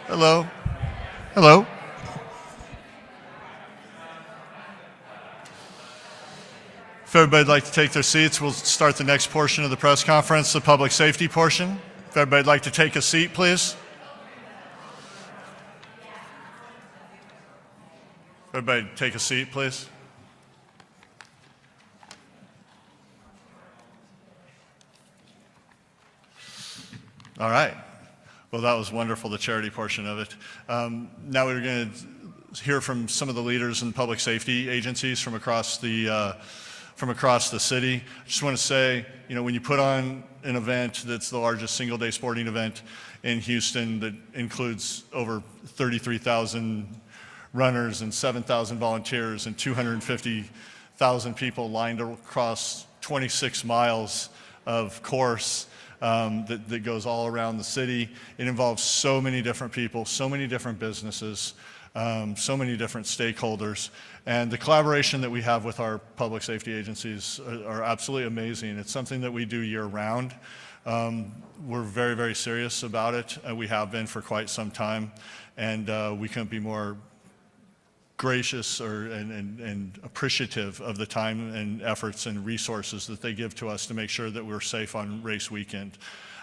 Hello. Hello. If everybody'd like to take their seats, we'll start the next portion of the press conference, the public safety portion. If everybody'd like to take a seat, please. Everybody take a seat, please. All right. Well, that was wonderful, the charity portion of it. Now we're going to hear from some of the leaders in public safety agencies from across the city. I just want to say, when you put on an event that's the largest single-day sporting event in Houston that includes over 33,000 runners and 7,000 volunteers and 250,000 people lined across 26 miles of course that goes all around the city. It involves so many different people, so many different businesses, so many different stakeholders. And the collaboration that we have with our public safety agencies are absolutely amazing. It's something that we do year-round. We're very, very serious about it. We have been for quite some time. And we couldn't be more gracious and appreciative of the time and efforts and resources that they give to us to make sure that we're safe on race weekend.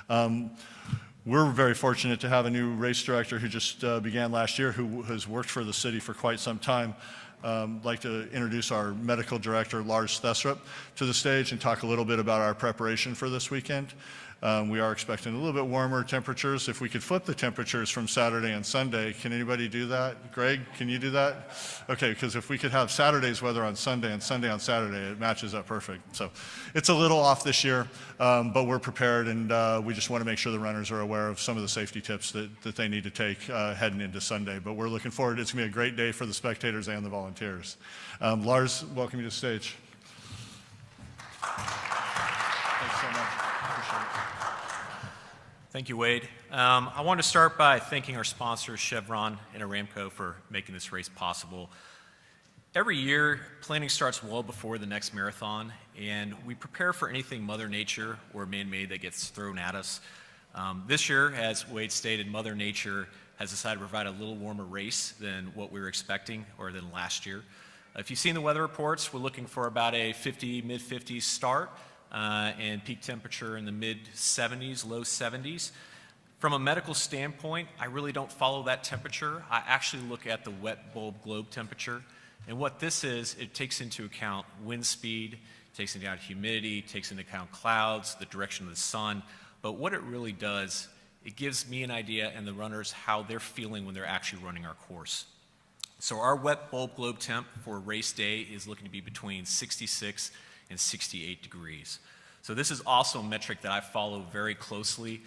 We're very fortunate to have a new race director who just began last year, who has worked for the city for quite some time. I'd like to introduce our medical director, Lars Thesrup, to the stage and talk a little bit about our preparation for this weekend. We are expecting a little bit warmer temperatures. If we could flip the temperatures from Saturday and Sunday, can anybody do that? Greg, can you do that? Okay, because if we could have Saturday's weather on Sunday and Sunday on Saturday, it matches up perfect. So it's a little off this year, but we're prepared, and we just want to make sure the runners are aware of some of the safety tips that they need to take heading into Sunday. But we're looking forward. It's going to be a great day for the spectators and the volunteers. Lars, welcome you to the stage. Thanks so much. Appreciate it. Thank you, Wade. I want to start by thanking our sponsors, Chevron and Aramco, for making this race possible. Every year, planning starts well before the next marathon, and we prepare for anything Mother Nature or man-made that gets thrown at us. This year, as Wade stated, Mother Nature has decided to provide a little warmer race than what we were expecting or than last year. If you've seen the weather reports, we're looking for about a mid-50s start. And peak temperature in the mid-70s, low 70s. From a medical standpoint, I really don't follow that temperature. I actually look at the wet bulb globe temperature. And what this is, it takes into account wind speed, takes into account humidity, takes into account clouds, the direction of the sun. But what it really does, it gives me an idea and the runners how they're feeling when they're actually running our course. So our wet bulb globe temp for race day is looking to be between 66 and 68 degrees. So this is also a metric that I follow very closely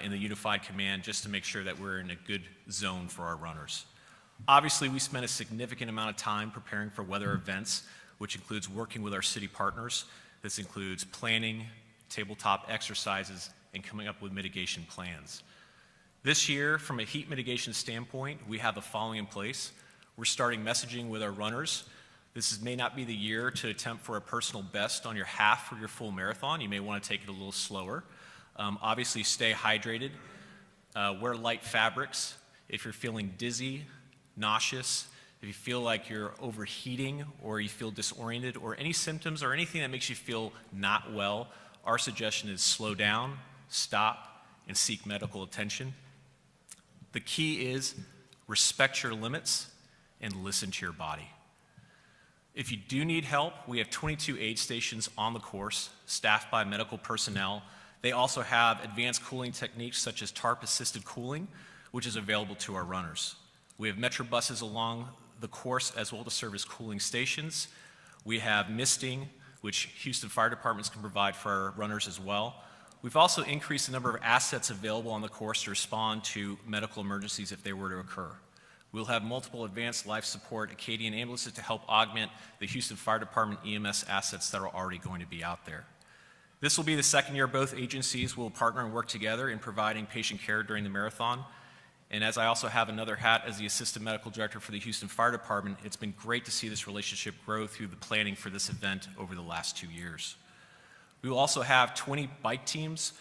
in the Unified Command just to make sure that we're in a good zone for our runners. Obviously, we spend a significant amount of time preparing for weather events, which includes working with our city partners. This includes planning, tabletop exercises, and coming up with mitigation plans. This year, from a heat mitigation standpoint, we have the following in place. We're starting messaging with our runners. This may not be the year to attempt for a personal best on your half or your full marathon. You may want to take it a little slower. Obviously, stay hydrated. Wear light fabrics. If you're feeling dizzy, nauseous, if you feel like you're overheating or you feel disoriented or any symptoms or anything that makes you feel not well, our suggestion is slow down, stop, and seek medical attention. The key is respect your limits and listen to your body. If you do need help, we have 22 aid stations on the course, staffed by medical personnel. They also have advanced cooling techniques such as tarp-assisted cooling, which is available to our runners. We have metro buses along the course as well to serve as cooling stations. We have misting, which Houston Fire Departments can provide for our runners as well. We've also increased the number of assets available on the course to respond to medical emergencies if they were to occur. We'll have multiple advanced life support Acadian ambulances to help augment the Houston Fire Department EMS assets that are already going to be out there. This will be the second year both agencies will partner and work together in providing patient care during the marathon. And as I also have another hat as the Assistant Medical Director for the Houston Fire Department, it's been great to see this relationship grow through the planning for this event over the last 2 years. We will also have 20 bike teams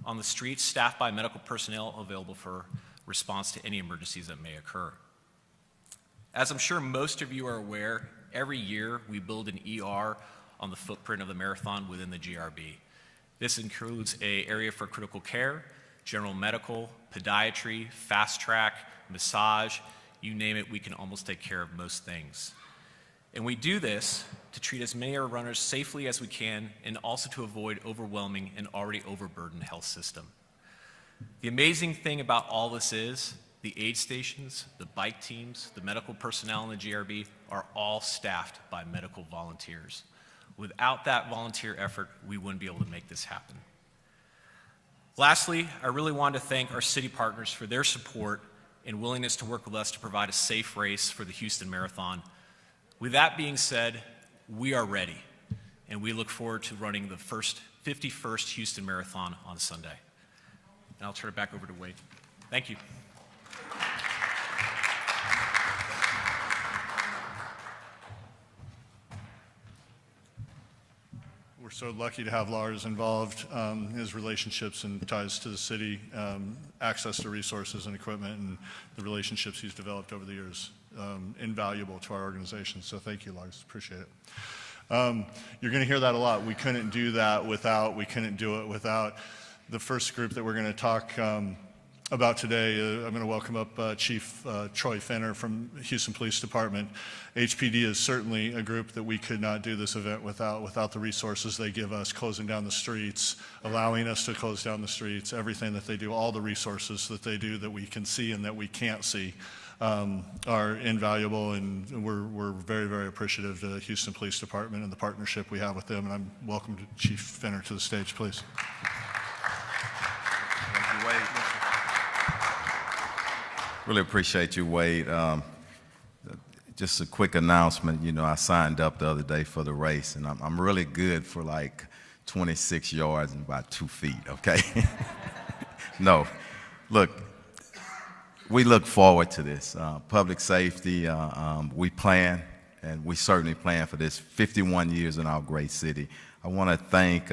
on the streets staffed by medical personnel available for response to any emergencies that may occur. As I'm sure most of you are aware, every year we build an ER on the footprint of the marathon within the GRB. This includes an area for critical care, general medical, podiatry, fast track, massage, you name it, we can almost take care of most things. And we do this to treat as many of our runners safely as we can and also to avoid overwhelming an already overburdened health system. The amazing thing about all this is the aid stations, the bike teams, the medical personnel in the GRB are all staffed by medical volunteers. Without that volunteer effort, we wouldn't be able to make this happen. Lastly, I really want to thank our city partners for their support and willingness to work with us to provide a safe race for the Houston Marathon. With that being said, we are ready, and we look forward to running the 51st Houston Marathon on Sunday. And I'll turn it back over to Wade. Thank you. We're so lucky to have Lars involved. His relationships and ties to the city, access to resources and equipment, and the relationships he's developed over the years, invaluable to our organization. So thank you, Lars. Appreciate it. You're going to hear that a lot. We couldn't do it without the first group that we're going to talk about today. I'm going to welcome up Chief Troy Fenner from Houston Police Department. HPD is certainly a group that we could not do this event without the resources they give us, closing down the streets, allowing us to close down the streets, everything that they do, all the resources that they do that we can see and that we can't see are invaluable, and we're very, very appreciative to the Houston Police Department and the partnership we have with them. And I'm welcome to Chief Fenner to the stage, please. Thank you, Wade. Really appreciate you, Wade. Just a quick announcement. You know, I signed up the other day for the race, and I'm really good for like 26 yards and about 2 feet, okay? No, look, we look forward to this. Public safety, we plan, and we certainly plan for this 51 years in our great city. I want to thank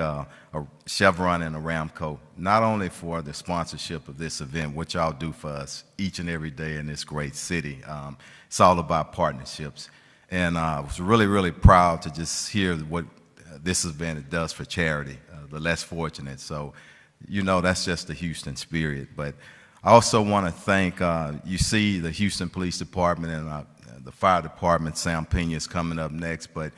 Chevron and Aramco, not only for the sponsorship of this event, which y'all do for us each and every day in this great city. It's all about partnerships. And I was really, really proud to just hear what this event does for charity, the less fortunate. So, you know, that's just the Houston spirit. But I also want to thank, you see the Houston Police Department and the fire department. Sam Pena is coming up next, but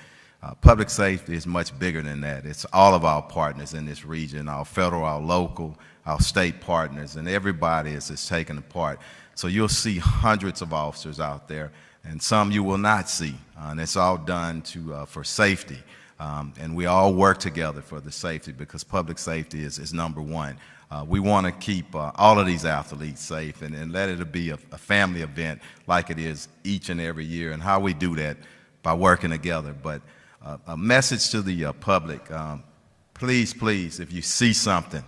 public safety is much bigger than that. It's all of our partners in this region, our federal, our local, our state partners, and everybody is taking a part. So you'll see hundreds of officers out there, and some you will not see, and it's all done for safety. And we all work together for the safety, because public safety is number one. We want to keep all of these athletes safe and let it be a family event like it is each and every year. And how we do that, by working together. But a message to the public, please, please, if you see something,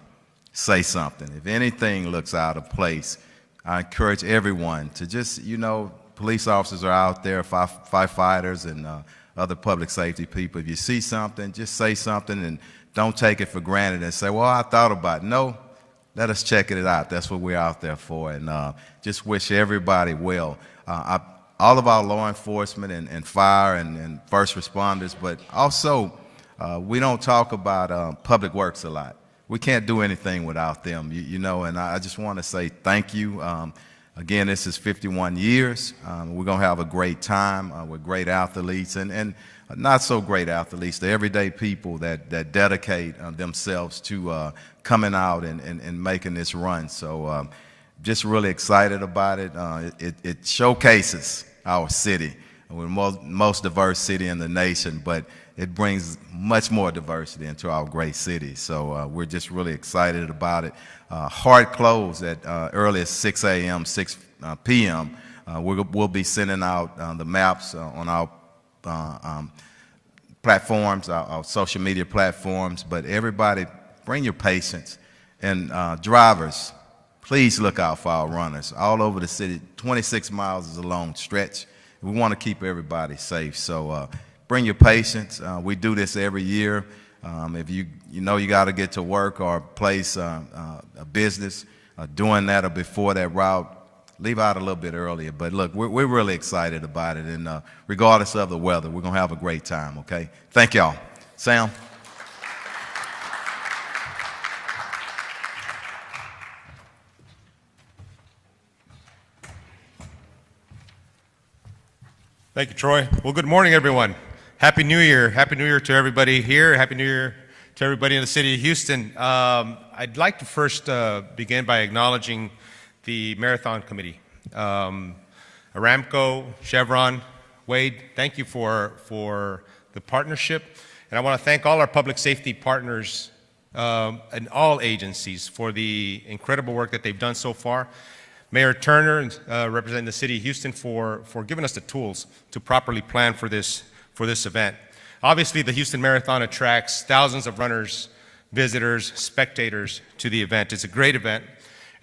say something. If anything looks out of place, I encourage everyone to just, you know, police officers are out there, firefighters and other public safety people. If you see something, just say something, and don't take it for granted and say, well, I thought about it. No, let us check it out. That's what we're out there for. And just wish everybody well. All of our law enforcement and fire and first responders, but also we don't talk about public works a lot. We can't do anything without them, you know, and I just want to say thank you. Again, this is 51 years. We're going to have a great time with great athletes and not so great athletes, the everyday people that dedicate themselves to coming out and making this run. So just really excited about it. It showcases our city. We're the most diverse city in the nation, but it brings much more diversity into our great city. So we're just really excited about it. Hard close at early as 6 a.m., 6 p.m. We'll be sending out the maps on our platforms, our social media platforms. But everybody, bring your patience. And drivers, please look out for our runners. All over the city, 26 miles is a long stretch. We want to keep everybody safe. So bring your patience. We do this every year. If you know you got to get to work or place a business, doing that or before that route, leave out a little bit earlier. But look, we're really excited about it, and regardless of the weather, we're going to have a great time, okay? Thank y'all. Sam? Thank you, Troy. Well, good morning, everyone. Happy New Year. Happy New Year to everybody here. Happy New Year to everybody in the city of Houston. I'd like to first begin by acknowledging the Marathon Committee. Aramco, Chevron, Wade, thank you for the partnership. And I want to thank all our public safety partners and all agencies for the incredible work that they've done so far. Mayor Turner, representing the city of Houston, for giving us the tools to properly plan for this event. Obviously, the Houston Marathon attracts thousands of runners, visitors, spectators to the event. It's a great event,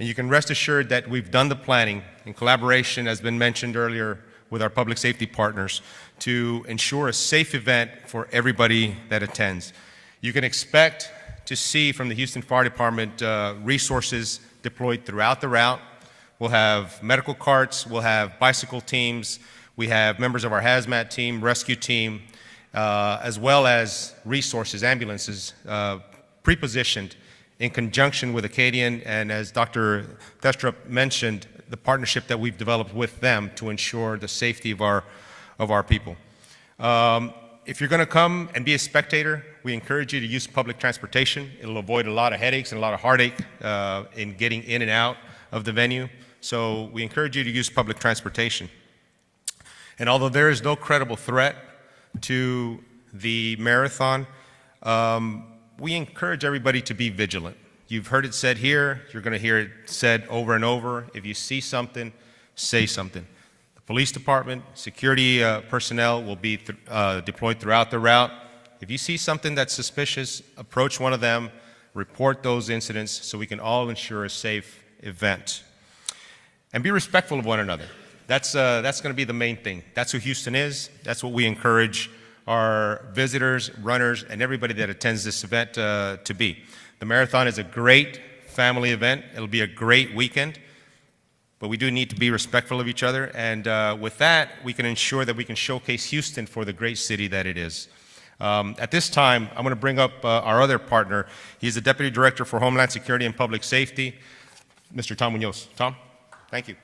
and you can rest assured that we've done the planning in collaboration, as been mentioned earlier, with our public safety partners to ensure a safe event for everybody that attends. You can expect to see from the Houston Fire Department resources deployed throughout the route. We'll have medical carts, we'll have bicycle teams, we have members of our hazmat team, rescue team, as well as resources, ambulances, pre-positioned in conjunction with Acadian, and as Dr. Thestrup mentioned, the partnership that we've developed with them to ensure the safety of our people. If you're going to come and be a spectator, we encourage you to use public transportation. It'll avoid a lot of headaches and a lot of heartache in getting in and out of the venue. So we encourage you to use public transportation. And although there is no credible threat to the marathon, we encourage everybody to be vigilant. You've heard it said here, you're going to hear it said over and over. If you see something, say something. The police department, security personnel will be deployed throughout the route. If you see something that's suspicious, approach one of them, report those incidents so we can all ensure a safe event. And be respectful of one another. That's going to be the main thing. That's who Houston is. That's what we encourage our visitors, runners, and everybody that attends this event to be. The marathon is a great family event. It'll be a great weekend, but we do need to be respectful of each other. And with that, we can ensure that we can showcase Houston for the great city that it is. At this time, I'm going to bring up our other partner. He's the Deputy Director for Homeland Security and Public Safety, Mr. Tom Munoz. Tom? Thank you.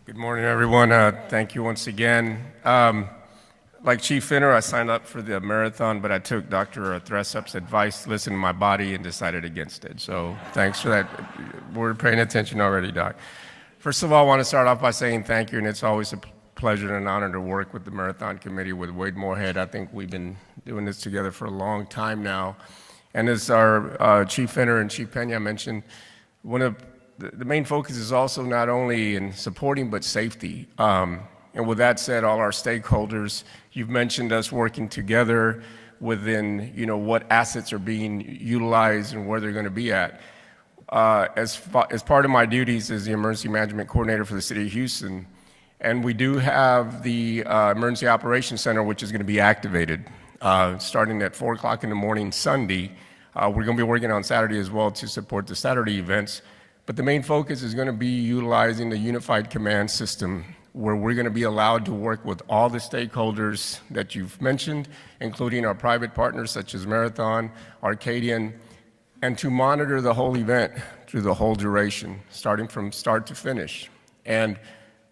Good morning, everyone. Thank you once again. Like Chief Finner, I signed up for the marathon, but I took Dr. Thressup's advice, listened to my body, and decided against it. So thanks for that. We're paying attention already, Doc. First of all, I want to start off by saying thank you, and it's always a pleasure and an honor to work with the Marathon Committee with Wade Moorhead. I think we've been doing this together for a long time now. And as our Chief Finner and Chief Pena mentioned, one of the main focus is also not only in supporting, but safety. And with that said, all our stakeholders, you've mentioned us working together within, what assets are being utilized and where they're going to be at. As part of my duties as the Emergency Management Coordinator for the City of Houston, and we do have the Emergency Operations Center, which is going to be activated starting at 4 o'clock in the morning Sunday. We're going to be working on Saturday as well to support the Saturday events. But the main focus is going to be utilizing the Unified Command System, where we're going to be allowed to work with all the stakeholders that you've mentioned, including our private partners such as Marathon, Arcadian, and to monitor the whole event through the whole duration, starting from start to finish. And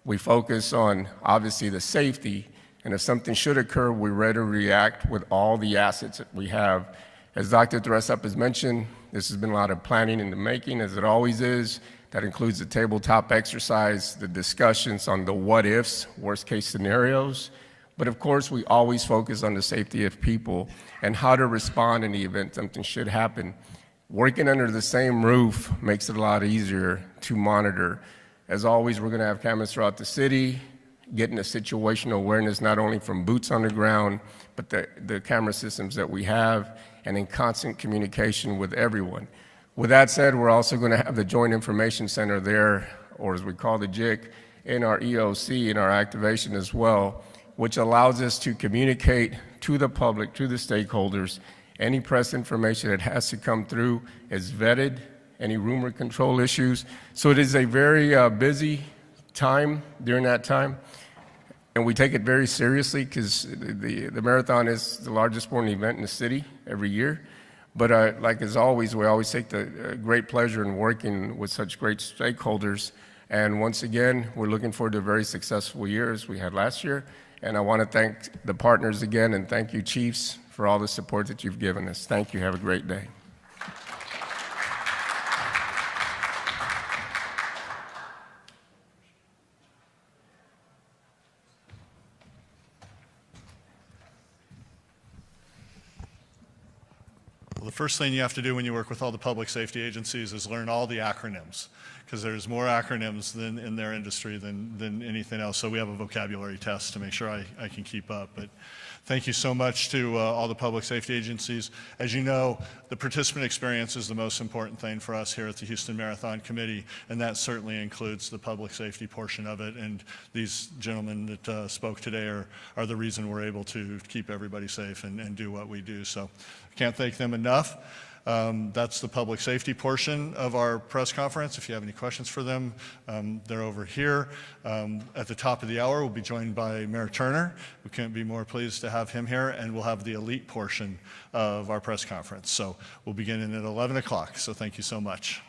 we focus on, obviously, the safety, and if something should occur, we're ready to react with all the assets that we have. As Dr. Thestrup has mentioned, this has been a lot of planning in the making, as it always is. That includes the tabletop exercise, the discussions on the what-ifs, worst-case scenarios. But of course, we always focus on the safety of people and how to respond in the event something should happen. Working under the same roof makes it a lot easier to monitor. As always, we're going to have cameras throughout the city, getting a situational awareness not only from boots on the ground, but the camera systems that we have, and in constant communication with everyone. With that said, we're also going to have the Joint Information Center there, or as we call the JIC, in our EOC, in our activation as well, which allows us to communicate to the public, to the stakeholders, Any press information that has to come through is vetted, any rumor control issues. So it is a very busy time during that time. And we take it very seriously because the marathon is the largest sporting event in the city every year. But like as always, we always take the great pleasure in working with such great stakeholders. And once again, we're looking forward to a very successful year as we had last year. And I want to thank the partners again, and thank you, Chiefs, for all the support that you've given us. Thank you. Have a great day. Well, the first thing you have to do when you work with all the public safety agencies is learn all the acronyms, because there's more acronyms than in their industry than anything else. So we have a vocabulary test to make sure I can keep up. But thank you so much to all the public safety agencies. As you know, the participant experience is the most important thing for us here at the Houston Marathon Committee, and that certainly includes the public safety portion of it. And these gentlemen that spoke today are the reason we're able to keep everybody safe and do what we do. So I can't thank them enough. That's the public safety portion of our press conference. If you have any questions for them, they're over here. At the top of the hour, we'll be joined by Mayor Turner. We couldn't be more pleased to have him here, and we'll have the elite portion of our press conference. So we'll begin at 11 o'clock, so thank you so much.